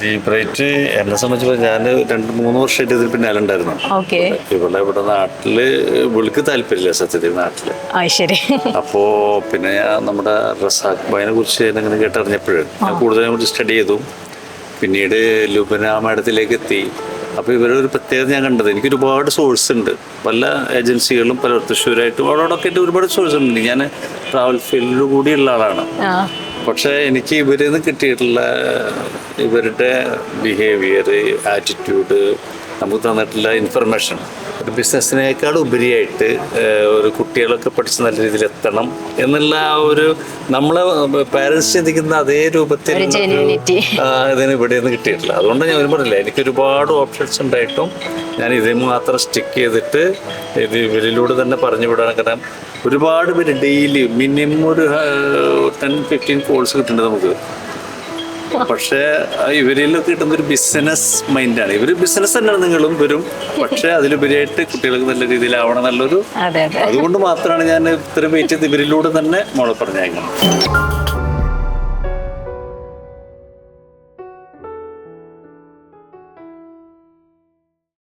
Deep എന്നെ സംബന്ധിച്ചപ്പോൾ ഞാൻ 2-3 വർഷമായിട്ട് ഇതിൽ പിന്നാലെ ഉണ്ടായിരുന്നു. ഇവിടെ നാട്ടില് വിളിക്ക് താല്പര്യമില്ല സത്യത്തിൽ നാട്ടില്. ശരി. അപ്പോ പിന്നെ ഞാൻ നമ്മുടെ റസാഖ് ഭായിനെ കുറിച്ച് എങ്ങനെ കേട്ടറിഞ്ഞപ്പോഴും ഞാൻ കൂടുതലും കൂടി സ്റ്റഡി ചെയ്തു. പിന്നീട് ലുബന മാഡത്തിലേക്ക് എത്തി. അപ്പോൾ ഇവരൊരു പ്രത്യേകത ഞാൻ കണ്ടത്, എനിക്ക് ഒരുപാട് സോഴ്സ് ഉണ്ട്, പല ഏജൻസികളും പല തൃശ്ശൂരായിട്ടും അവിടെയൊക്കെ ആയിട്ട് ഒരുപാട് സോഴ്സ് ഉണ്ട്. ഞാൻ ട്രാവൽ ഫീൽഡിൽ കൂടിയുള്ള ആളാണ്. പക്ഷേ എനിക്ക് ഇവരിൽ നിന്ന് കിട്ടിയിട്ടുള്ള ഇവരുടെ ബിഹേവിയർ, ആറ്റിറ്റ്യൂഡ്, നമുക്ക് തന്നിട്ടുള്ള ഇൻഫർമേഷൻ ഒരു ബിസിനസ്സിനേക്കാൾ ഉപരിയായിട്ട് ഒരു കുട്ടികളൊക്കെ പഠിച്ച് നല്ല രീതിയിൽ എത്തണം എന്നുള്ള ആ ഒരു നമ്മളെ പാരൻസ് ചിന്തിക്കുന്ന അതേ രൂപത്തിൽ ഇതിന് ഇവിടെ നിന്ന് കിട്ടിയിട്ടില്ല. അതുകൊണ്ട് ഞാൻ പറഞ്ഞില്ല, എനിക്ക് ഒരുപാട് ഓപ്ഷൻസ് ഉണ്ടായിട്ടും ഞാൻ ഇതിൽ മാത്രം സ്റ്റിക്ക് ചെയ്തിട്ട് ഇത് ഇവരിലൂടെ തന്നെ പറഞ്ഞു വിടാൻ. കാരണം ഒരുപാട് പേര് ഡെയിലി മിനിമം ഒരു 10-15 കോഴ്സ് കിട്ടുന്നുണ്ട് നമുക്ക്. പക്ഷേ ഇവരിലൊക്കെ കിട്ടുന്ന ഒരു ബിസിനസ് മൈൻഡാണ്. ഇവര് ബിസിനസ് തന്നെയാണ് നിങ്ങളും വരും, പക്ഷെ അതിലുപരിയായിട്ട് കുട്ടികൾക്ക് നല്ല രീതിയിലാവണം നല്ലൊരു. അതുകൊണ്ട് മാത്രമാണ് ഞാൻ ഇത്രയും വെയിറ്റ് ചെയ്ത് ഇവരിലൂടെ തന്നെ മോളെ പറഞ്ഞയക്കണം.